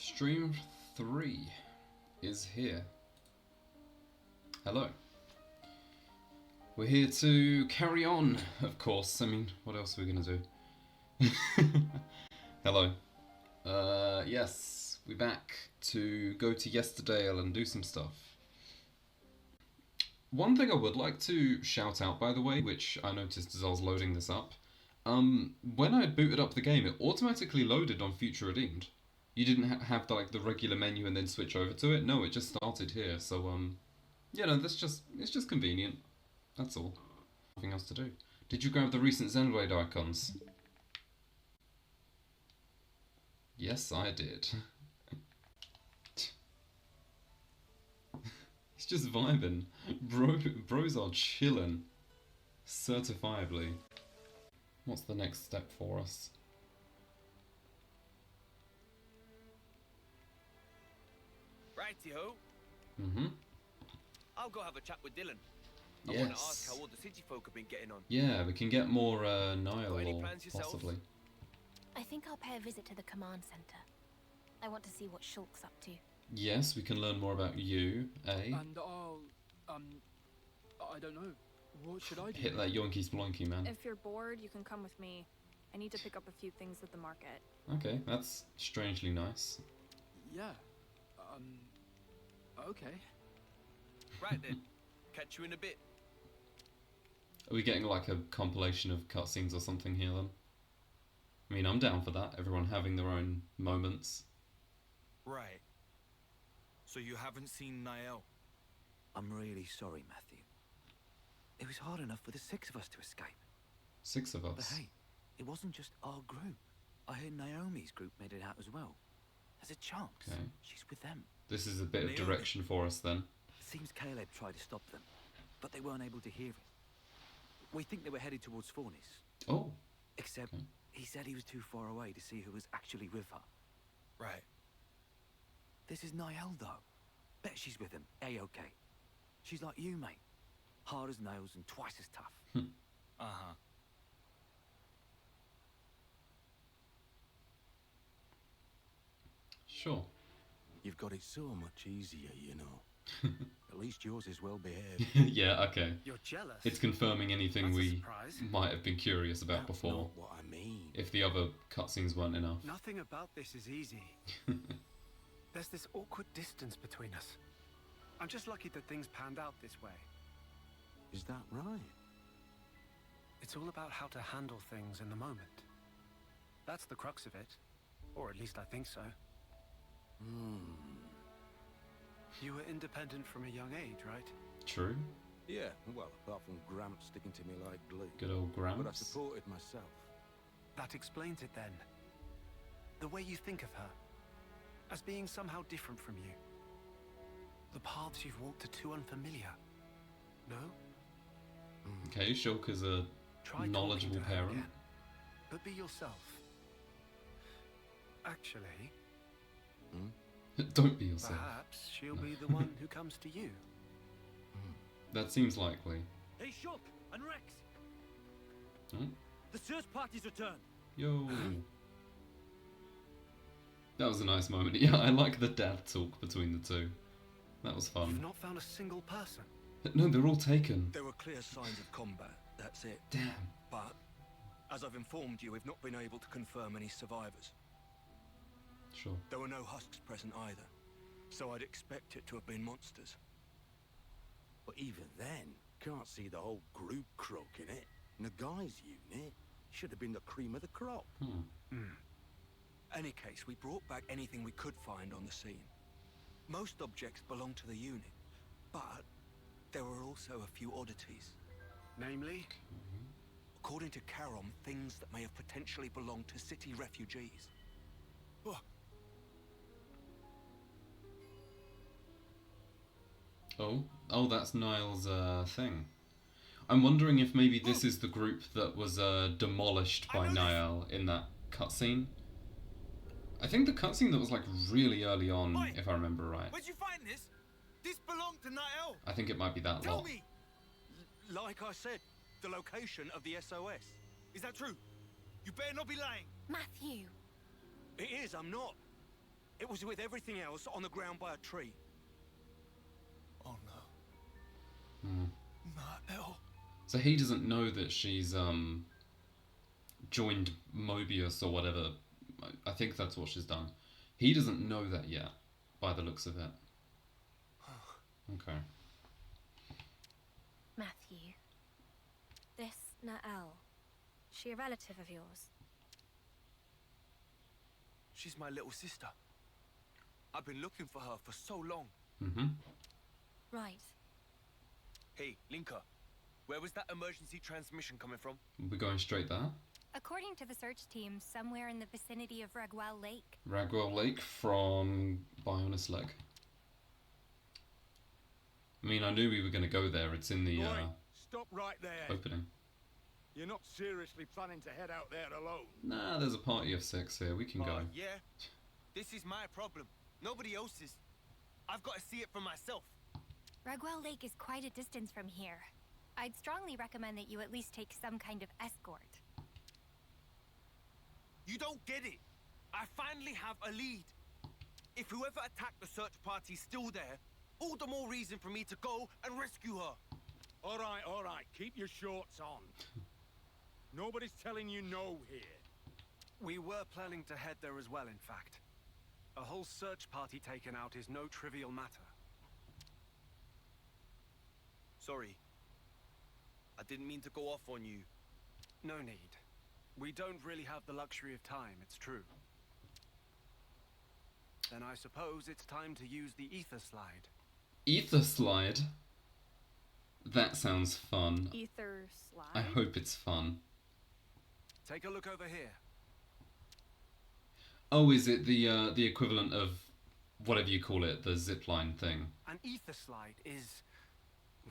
Stream 3 is here. Hello. We're here to carry on, of course. I mean, what else are we going to do? Hello. Yes, we're back to go to Yesterdale and do some stuff. One thing I would like to shout out, by the way, which I noticed as I was loading this up, when I booted up the game, it automatically loaded on Future Redeemed. You didn't have the regular menu and then switch over to it. No, it just started here. So you know, it's just convenient. That's all. Nothing else to do. Did you grab the recent Xenoblade icons? Yes, I did. He's just vibing. Bros are chilling. Certifiably. What's the next step for us? Righty-ho. Mm-hmm. I'll go have a chat with Dylan. I Yes. want to ask how all the city folk have been getting on. Yeah, we can get more Nile, Got any or plans yourself? possibly. I think I'll pay a visit to the command center. I want to see what Shulk's up to. Yes, we can learn more about you, eh? And I'll, I don't know. What should I do? Hit that yoinky splonky, man. If you're bored, you can come with me. I need to pick up a few things at the market. Okay, that's strangely nice. Yeah. Okay. Right then. Catch you in a bit. Are we getting like a compilation of cutscenes or something here then? I mean, I'm down for that. Everyone having their own moments. Right. So you haven't seen Niall? I'm really sorry, Matthew. It was hard enough for the 6 of us to escape. 6 of But us. hey, it wasn't just our group. I heard Naomi's group made it out as well. There's a chance Okay. she's with them. This is a bit of Naomi. direction for us then. It seems Caleb tried to stop them, but they weren't able to hear it. We think they were headed towards Fornis. Oh, Except, Okay. he said he was too far away to see who was actually with her. Right. This is Niall, though. Bet she's with him. A-okay. She's like you, mate. Hard as nails and twice as tough. Uh-huh. sure. You've got it so much easier, you know. At least yours is well behaved. Yeah, okay. You're jealous. It's confirming anything That's a we surprise. might have been curious about That's before. not what I mean. If the other cutscenes weren't enough. Nothing about this is easy. There's this awkward distance between us. I'm just lucky that things panned out this way. Is that right? It's all about how to handle things in the moment. That's the crux of it. Or at least I think so. You were independent from a young age, right? True. Yeah, well, apart from Gramps sticking to me like glue. Good old But I Gramps. supported myself. That explains it then. The way you think of her. As being somehow different from you. The paths you've walked are too unfamiliar. No? Okay, Shulk is a Try knowledgeable talking to her parent. again, but be yourself. Actually, Don't be yourself. perhaps she'll be the one who comes to you. That seems likely. Hey, Shulk and Rex! Hmm? The search party's returned! Yo. That was a nice moment. Yeah, I like the dad talk between the two. That was You've fun. not found a single person. No, they're all taken. There were clear signs of combat, that's it. Damn. But, as I've informed you, we've not been able to confirm any survivors. Sure. There were no husks present either, so I'd expect it to have been monsters. But even then, can't see the whole group croaking it. Nagai's unit should have been the cream of the crop. Any case, we brought back anything we could find on the scene. Most objects belong to the unit, but there were also a few oddities. Namely, According to Karom, things that may have potentially belonged to city refugees. Oh, that's Niall's thing. I'm wondering if maybe this is the group that was demolished by Niall in that cutscene. I think the cutscene that was like really early on, Oi! if I remember right. Where'd you find this? This belonged to Niall. I think it might be that Tell lot. me, Like I said, the location of the SOS. is that true? You better not be lying. Matthew! It is, I'm not. It was with everything else on the ground by a tree. Oh no. Hmm. Not El. So he doesn't know that she's joined Mobius or whatever. I think that's what she's done. He doesn't know that yet, by the looks of it. Okay. Matthew. This Nael. She a relative of yours? She's my little sister. I've been looking for her for so long. Mm-hmm. Right. Hey, Linka. Where was that emergency transmission coming from? We're going straight there. According to the search team, somewhere in the vicinity of Ragwell Lake. Ragwell Lake from Bionis Leg. I mean, I knew we were going to go there. It's in the Oi, stop right there. opening. You're not seriously planning to head out there alone. Nah, there's a party of 6 here. We can go. Yeah. This is my problem. Nobody else's. I've got to see it for myself. Ragwell Lake is quite a distance from here. I'd strongly recommend that you at least take some kind of escort. You don't get it. I finally have a lead. If whoever attacked the search party's still there, all the more reason for me to go and rescue her. All right. Keep your shorts on. Nobody's telling you no here. We were planning to head there as well, in fact. A whole search party taken out is no trivial matter. Sorry. I didn't mean to go off on you. No need. We don't really have the luxury of time, it's true. Then I suppose it's time to use the ether slide. Ether slide? That sounds fun. Ether slide. I hope it's fun. Take a look over here. Oh, is it the equivalent of whatever you call it, the zipline thing? An ether slide is,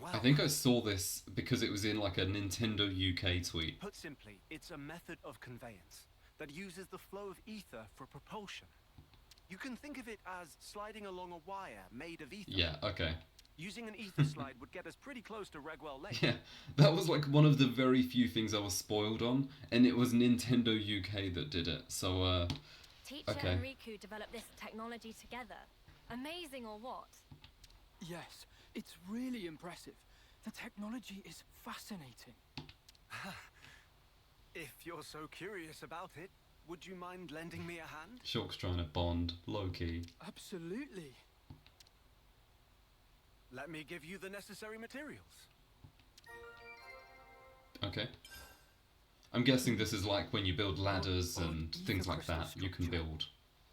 well, I think I saw this because it was in like a Nintendo UK tweet. put simply, it's a method of conveyance that uses the flow of ether for propulsion. You can think of it as sliding along a wire made of ether. Yeah, okay. Using an ether slide would get us pretty close to Ragwell Lake. Yeah, that was like one of the very few things I was spoiled on, and it was Nintendo UK that did it, so Teacher Okay. and Riku developed this technology together. Amazing or what? Yes, it's really impressive. The technology is fascinating. If you're so curious about it, would you mind lending me a hand? Shulk's trying to bond, low-key. Absolutely. Let me give you the necessary materials. Okay. I'm guessing this is like when you build ladders and things like that, you can build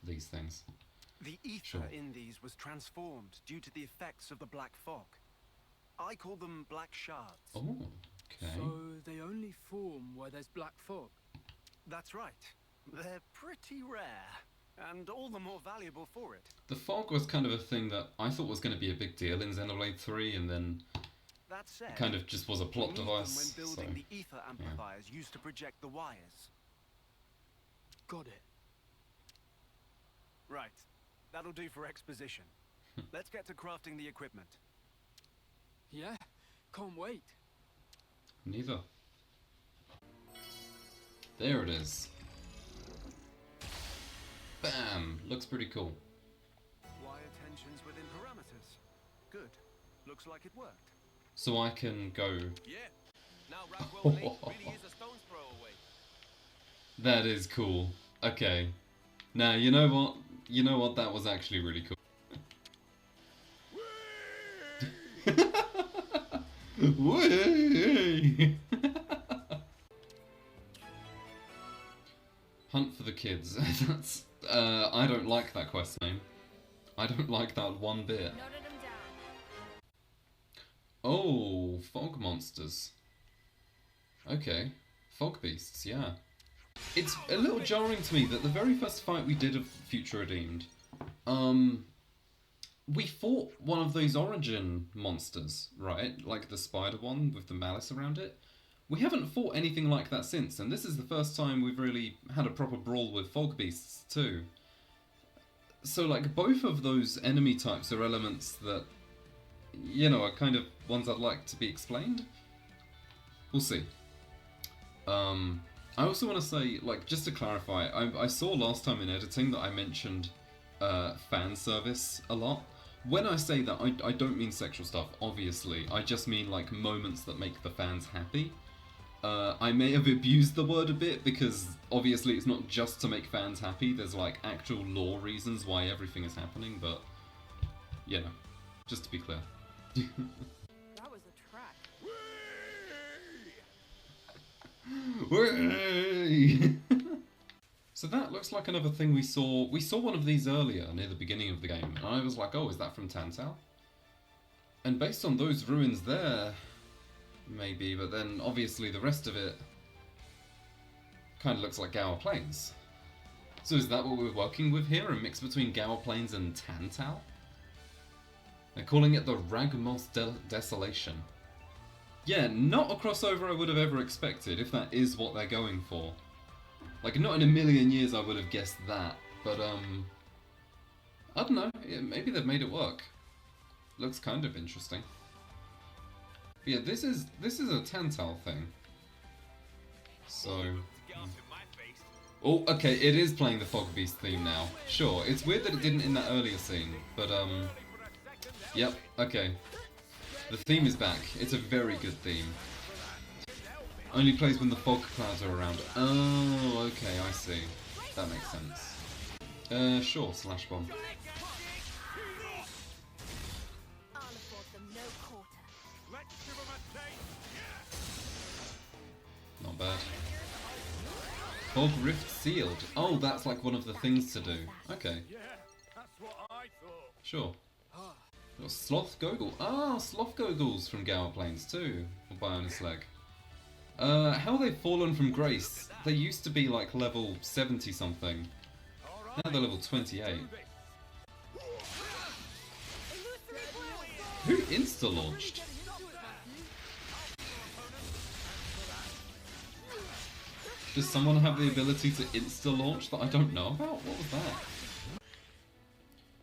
these things. The ether Sure. in these was transformed due to the effects of the black fog. I call them black shards. Oh, okay. So they only form where there's black fog. That's right. They're pretty rare, and all the more valuable for it. The fog was kind of a thing that I thought was going to be a big deal in Xenoblade 3, and then That said, it kind of just was a we plot need them device. when So. building the ether amplifiers used to project the wires. Got it. Right. That'll do for exposition. Let's get to crafting the equipment. Yeah, can't wait. Neither. There it is. Bam! Looks pretty cool. Wire tensions within parameters. Good. Looks like it worked. So I can go... Yeah. Now Ragwell Lake really is a stone's throw away. That is cool. Okay. Now, you know what? You know what? That was actually really cool. Whee! Hunt for the kids. That's... I don't like that quest name. I don't like that one bit. Noted them down. Oh, fog monsters. Okay. Fog beasts, yeah. It's a little jarring to me that the very first fight we did of Future Redeemed, we fought one of those origin monsters, right? Like the spider one with the malice around it. We haven't fought anything like that since, and this is the first time we've really had a proper brawl with fog beasts too. So like both of those enemy types are elements that, you know, are kind of ones I'd like to be explained. We'll see. I also want to say, like, just to clarify, I saw last time in editing that I mentioned fan service a lot. When I say that, I don't mean sexual stuff, obviously. I just mean like moments that make the fans happy. I may have abused the word a bit because obviously it's not just to make fans happy. There's like actual lore reasons why everything is happening, but you know, just to be clear. That was a track. Way! So that looks like another thing we saw. We saw one of these earlier, near the beginning of the game, and I was like, oh, is that from Tantal? And based on those ruins there, maybe, but then obviously the rest of it kind of looks like Gower Plains. So is that what we're working with here, a mix between Gower Plains and Tantal? They're calling it the Ragmos Desolation. Yeah, not a crossover I would have ever expected, if that is what they're going for. Like, not in a million years I would have guessed that, but, I don't know, maybe they've made it work. Looks kind of interesting. But yeah, this is a Tantal thing. So... Oh, okay, it is playing the Fog Beast theme now. Sure, it's weird that it didn't in that earlier scene, but, yep, okay. The theme is back. It's a very good theme. Only plays when the fog clouds are around. Oh, okay, I see. That makes sense. Sure, Slash Bomb. Not bad. Fog Rift sealed. Oh, that's like one of the things to do. Okay. Sure. Got Sloth Goggle. Ah, Sloth Goggles from Gower Plains too. Or Bionis Leg. How they've fallen from grace. They used to be like level 70 something. Now they're level 28. Who insta-launched? Does someone have the ability to insta-launch that I don't know about? What was that?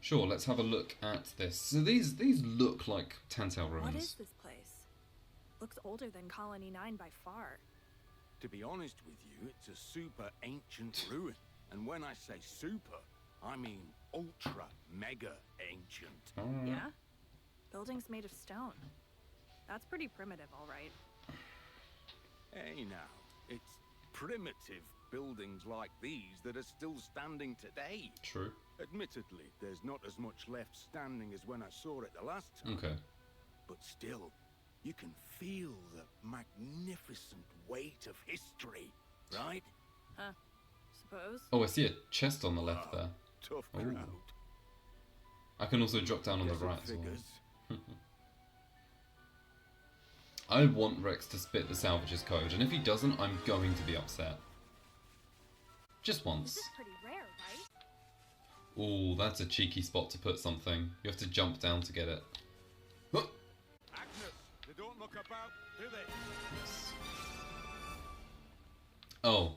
Sure, let's have a look at this. So these look like Tantal ruins. What is this place? Looks older than Colony 9 by far. To be honest with you, it's a super ancient ruin. And when I say super, I mean ultra mega ancient. Yeah? Buildings made of stone. That's pretty primitive, all right. Hey now, it's primitive buildings like these that are still standing today. True. Admittedly, there's not as much left standing as when I saw it the last time. Okay. But still, you can feel the magnificent weight of history, right? Huh. Suppose? Oh, I see a chest on the left there. Tough Oh. crowd. I can also drop down on the Guess it right as well. figures. I want Rex to spit the salvage's code, and if he doesn't, I'm going to be upset. Just once. This is pretty rare, right? Ooh, that's a cheeky spot to put something. You have to jump down to get it. Huh. Agnes, they don't look about, do they? Yes. Oh.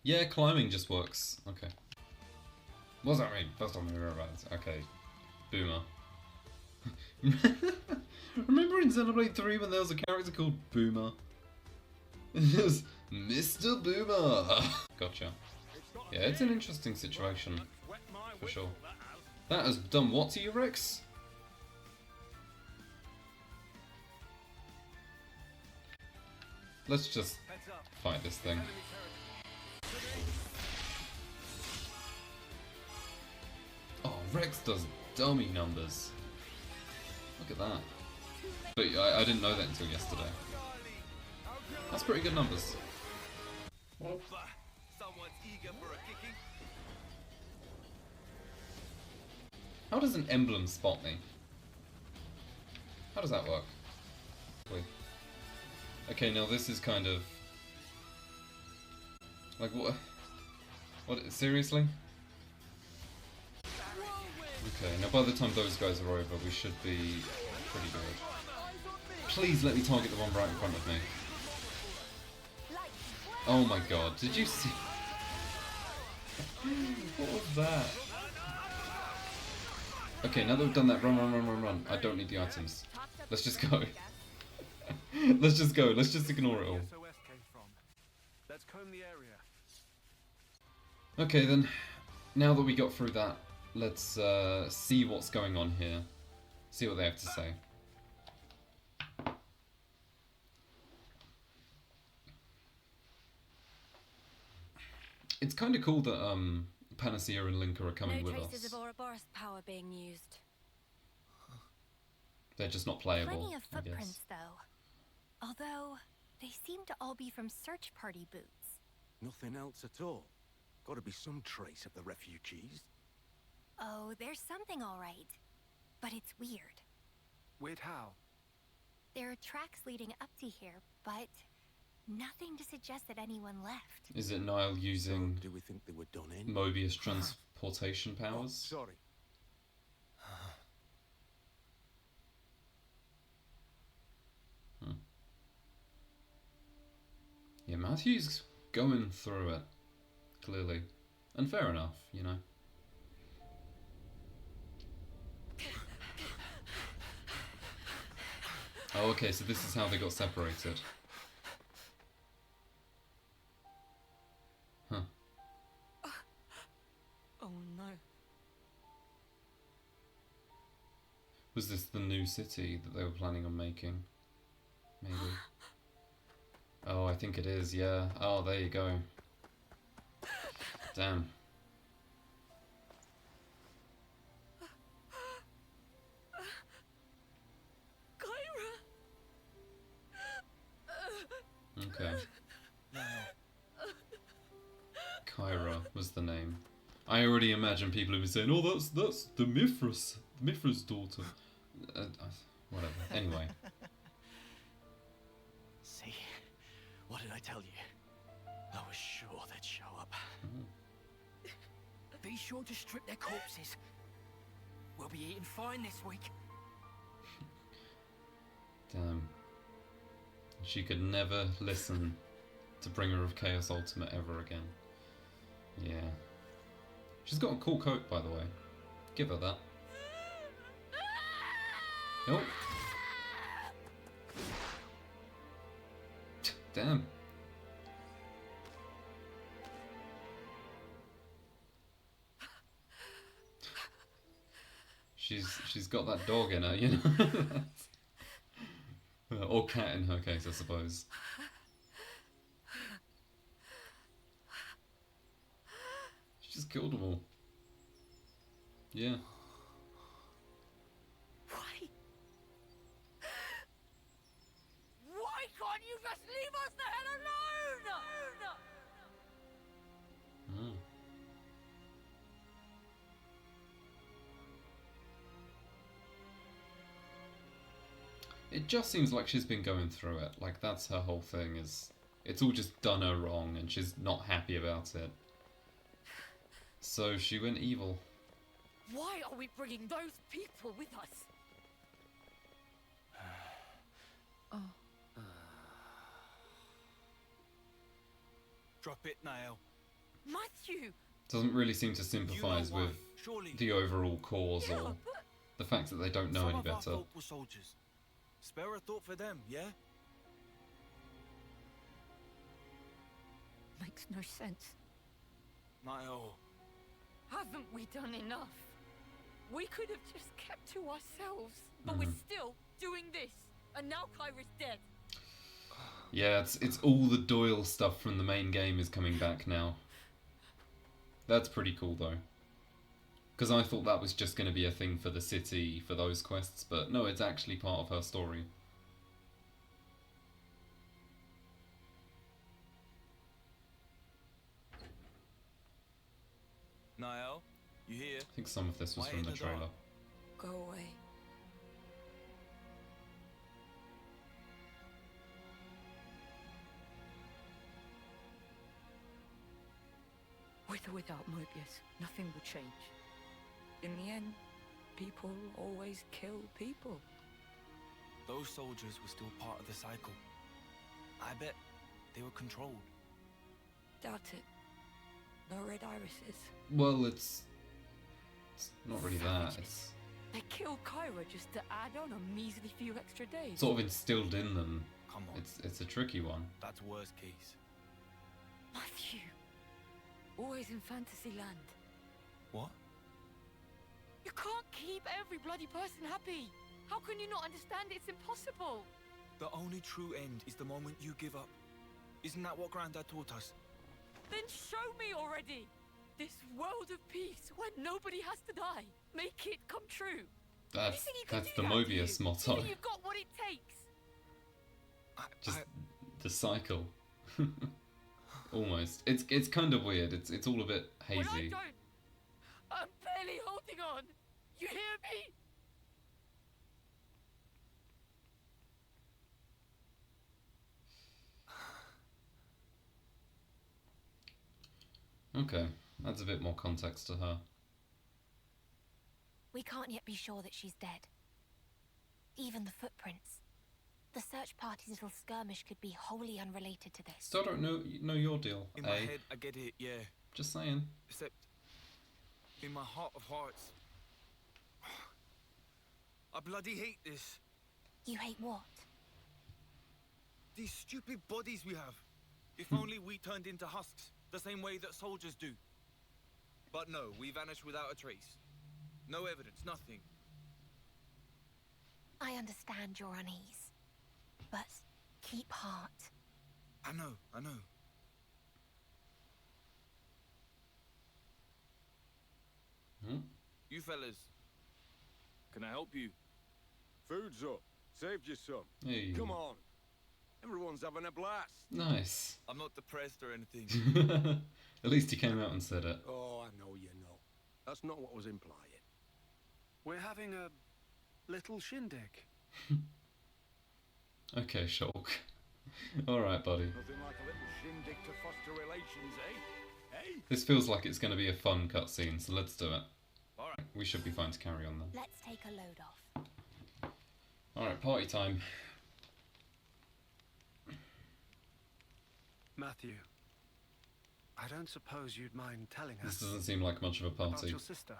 Yeah, climbing just works. Okay. What does that mean? First time I hear about it. Okay. Boomer. Remember in Xenoblade 3 when there was a character called Boomer? It was Mr. Boomer! Gotcha. Yeah, it's an interesting situation. For sure. That has done what to you, Rex? Let's just fight this thing. Oh, Rex does dummy numbers. Look at that. But I didn't know that until yesterday. That's pretty good numbers. Someone's eager for a kicking. How does an emblem spot me? How does that work? Wait. Okay, now this is kind of... Like, what? What, seriously? Okay, now by the time those guys are over, we should be pretty good. Please let me target the one right in front of me. Oh my god, did you see? What was that? Okay, now that we've done that, run. I don't need the items. Let's just go. Let's just go, let's just ignore it all. SOS came from. Let's comb the area. Okay then, now that we got through that, let's see what's going on here. See what they have to say. It's kind of cool that Panacea and Linka are coming with us. No traces of Ouroboros power being used. They're just not playable, Plenty of I guess. footprints, though. Although, they seem to all be from search party boots. Nothing else at all. Gotta be some trace of the refugees. Oh, there's something all right. But it's weird. Weird how? There are tracks leading up to here, but nothing to suggest that anyone left. Is it Niall using So, do we think they were done in? Mobius transportation Oh, powers? sorry. Yeah, Matthew's going through it, clearly. And fair enough, you know. Oh, okay, so this is how they got separated. Huh. Oh no. Was this the new city that they were planning on making? Maybe. Oh, I think it is, yeah. Oh, there you go. Damn. Okay. Kyra was the name. I already imagine people who were saying, "Oh, that's the Mithras daughter." Whatever. Anyway. See? What did I tell you? I was sure they'd show up. Be sure to strip their corpses. We'll be eating fine this week. Damn. She could never listen to Bringer of Chaos Ultimate ever again. Yeah. She's got a cool coat, by the way. Give her that. Oh. Damn. She's got that dog in her, you know. Or cat in her case, I suppose. She just killed them all. Yeah. Why? Why can't you just leave us the hell alone? Oh. It just seems like she's been going through it. Like, that's her whole thing, is it's all just done her wrong and she's not happy about it. So she went evil. Why are we bringing those people with us? Drop it, Niall. Matthew! Doesn't really seem to You know sympathise why, with surely. the overall cause or the fact that they don't know Some any of our better. folk were soldiers. Spare a thought for them, yeah? Makes no sense. Niall. Haven't we done enough? We could have just kept to ourselves, but we're still doing this. And now Kyra's dead. Yeah, it's all the Doyle stuff from the main game is coming back now. That's pretty cool though. Because I thought that was just going to be a thing for the city, for those quests, but no, it's actually part of her story. Niall, you here? I think some of this was Why from in the the dark? trailer. Go away. With or without Mobius, nothing will change. In the end, people always kill people. Those soldiers were still part of the cycle. I bet they were controlled. Doubt it. No red irises. Well, it's not really that. Savages. It's They killed Kyra just to add on a measly few extra days. sort of instilled in them. Come on, It's a tricky one. that's worst case. Matthew. Always in fantasy land. What? You can't keep every bloody person happy. How can you not understand it's impossible? The only true end is the moment you give up. Isn't that what Grandad taught us? Then show me already. This world of peace where nobody has to die. Make it come true. You That's think you can the do that, do Mobius you? motto. You think you've got what it takes. Just the cycle. Almost. It's kind of weird. It's all a bit Well, I hazy. don't. I'm barely holding on. You hear me? Okay, adds a bit more context to her. We can't yet be sure that she's dead. Even the footprints. The search party's little skirmish could be wholly unrelated to this. Still don't know your deal, In my head, I get it, yeah. Just saying. Except, in my heart of hearts, I bloody hate this. You hate what? These stupid bodies we have. If only we turned into husks, the same way that soldiers do. But no, we vanished without a trace. No evidence, nothing. I understand your unease. But keep heart. I know. Hmm? You fellas, can I help you? Food's up. Saved you some. Hey. Come on. Everyone's having a blast. Nice. I'm not depressed or anything. At least he came out and said it. Oh, I know you know. That's not what was implying. We're having a little shindig. Okay, Shulk. Alright, buddy. Nothing like a little shindig to foster relations, eh? Hey? This feels like it's going to be a fun cutscene, so let's do it. Alright. We should be fine to carry on then. Let's take a load off. Alright, party time. Matthew, I don't suppose you'd mind telling This us doesn't seem like much of a about party. your sister.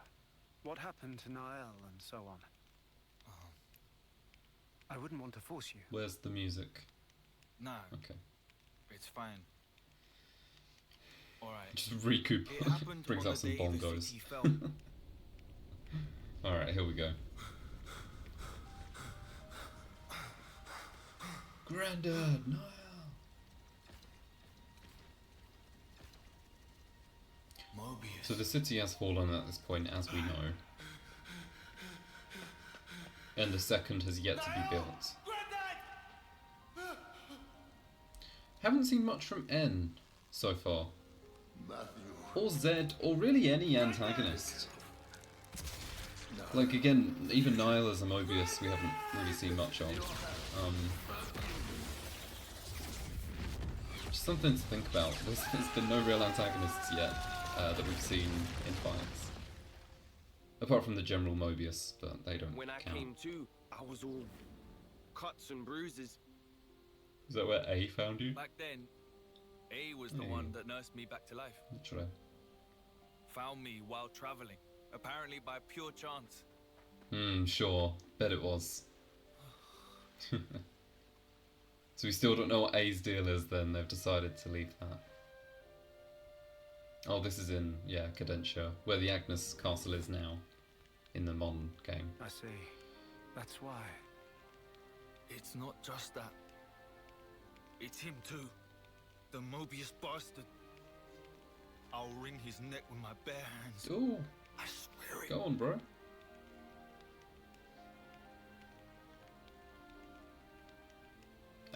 What happened to Niall and so on? I wouldn't want to force you. Where's the music? No, Okay. it's fine. Alright. Just recoup. It happened Brings on out the some day the bongos. city fell. Alright, here we go. Grandad, Niall! Mobius. So the city has fallen at this point, as we know. And the second has yet to be built. Haven't seen much from N so far. Or Z, or really any antagonist. Like again, even Niall as a Mobius we haven't really seen much of. Just something to think about. There's been no real antagonists yet that we've seen in fights. Apart from the general Mobius, but they don't When I count. came to, I was all cuts and bruises. Is that where A found you? Back then, A was the Hey. one that nursed me back to life. Literally. Found me while traveling, apparently by pure chance. Sure. Bet it was. So we still don't know what A's deal is then, they've decided to leave that. Oh, this is in, yeah, Cadentia, where the Agnes castle is now, in the Mon game. I see. That's why. It's not just that. It's him too. The Mobius bastard. I'll wring his neck with my bare hands. Ooh, I swear it. go on, bro.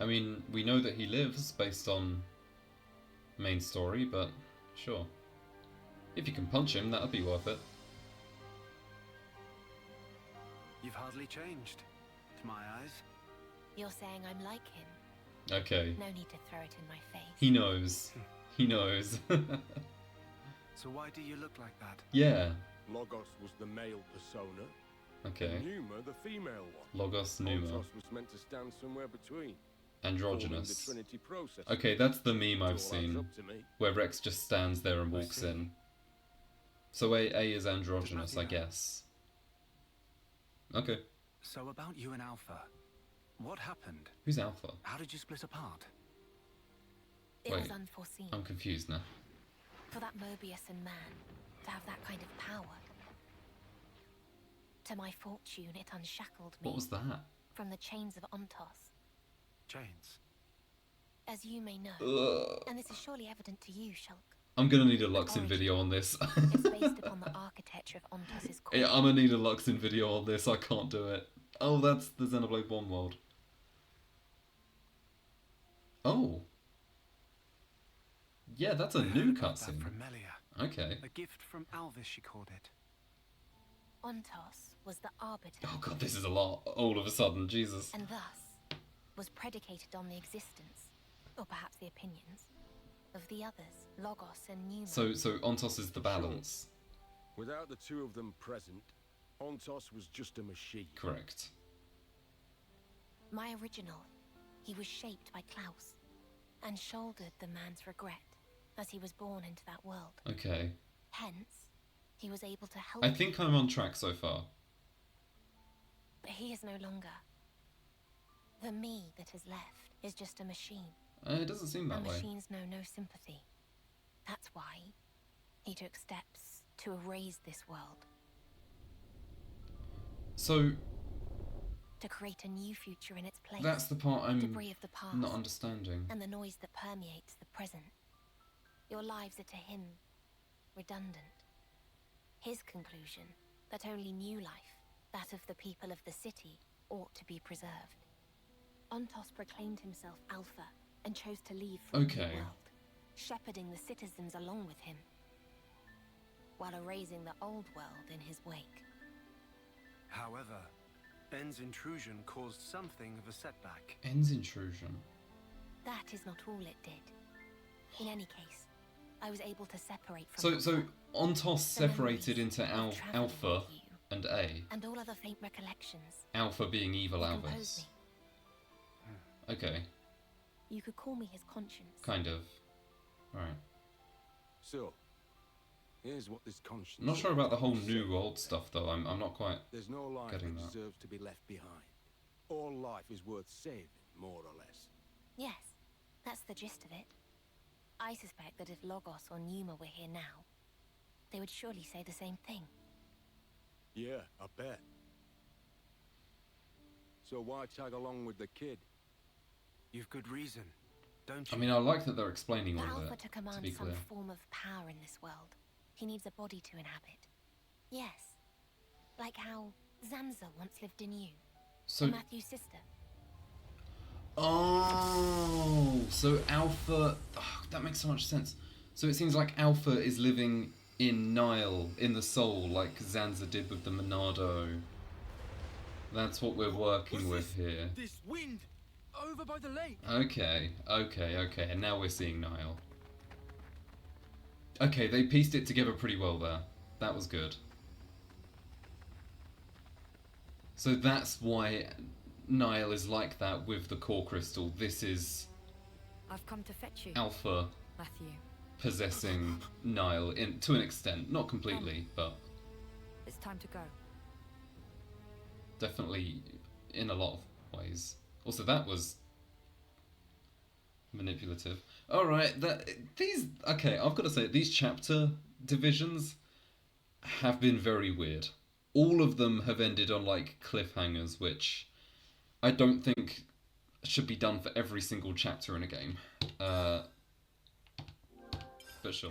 I mean, we know that he lives based on main story, but sure. If you can punch him, that'd be worth it. You've hardly changed, to my eyes. You're saying I'm like him. Okay, No need to throw it in my face. he knows. He knows. So why do you look like that? Yeah, Logos was the male persona, okay. and Numa the female one. Logos Numa. Ontos was meant to stand somewhere between. Androgynous. Forming the Trinity process. Okay, that's the meme It all I've adds seen, up to me. where Rex just stands there and I walks see. in. So A is androgynous, I Did not know. guess. Okay. So about you and Alpha, what happened? Who's Alpha? How did you split apart? It Wait. was unforeseen. I'm confused now. For that Mobius and man to have that kind of power, To my fortune, it unshackled me What was that? from the chains of Ontos. Chains. As you may know, Ugh. and this is surely evident to you, Shulk, I'm gonna need a Luxin video on this. it's based upon the architecture of Ontos' core. Yeah, I'm gonna need a Luxin video on this. I can't do it. Oh, that's the Xenoblade 1 world. Oh. Yeah, that's a I heard new about that cutscene. from Melia. Okay. A gift from Alvis, she called it. Ontos was the arbiter, Oh god, this is a lot. All of a sudden, Jesus. and thus was predicated on the existence, or perhaps the opinions, of the others, Logos and Numa. So Ontos is the balance. Without the two of them present, Ontos was just a machine. Correct. My original, he was shaped by Klaus, and shouldered the man's regret as he was born into that world. Okay. Hence, he was able to help I think I'm on track so far. but he is no longer. The me that is left is just a machine. It doesn't seem And that way. machines know no sympathy. That's why he took steps to erase this world, So to create a new future in its place. that's the part I'm Debris of the past not understanding. and the noise that permeates the present. Your lives are to him redundant. His conclusion that only new life, that of the people of the city, ought to be preserved. Ontos proclaimed himself Alpha and chose to leave for Okay. the world, shepherding the citizens along with him, while erasing the old world in his wake. However, Ben's intrusion caused something of a setback. Ends intrusion. That is not all it did. In any case, I was able to separate from So Ontos the separated memories into of travelling Alpha with you and A. and all other faint recollections. Alpha being evil He composed Alvis. me. Okay, You could call me his conscience. kind of. Right. So, here's what this conscience. I'm not sure about the whole says. new old stuff though. I'm not quite. There's no life getting that that. deserves to be left behind. All life is worth saving, more or less. Yes, that's the gist of it. I suspect that if Logos or Numa were here now, they would surely say the same thing. Yeah, I bet. So why tag along with the kid? You've good reason, don't I you? mean, I like that they're explaining For all of Alpha it. to To command be some clear. form of power in this world, he needs a body to inhabit. Yes, like how Zanza once lived in you, So Matthew's sister. oh, so Alpha. Oh, that makes so much sense. So it seems like Alpha is living in Nile, in the soul, like Zanza did with the Monado. That's what we're working with here. This wind over by the lake. Okay, and now we're seeing Nile. Okay, they pieced it together pretty well there. That was good. So that's why Nile is like that with the core crystal. This is I've come to fetch you, Alpha Matthew. possessing Nile to an extent, not completely, but It's time to go. definitely in a lot of ways. Also, that was manipulative. All right, okay. I've got to say these chapter divisions have been very weird. All of them have ended on like cliffhangers, which I don't think should be done for every single chapter in a game. But sure.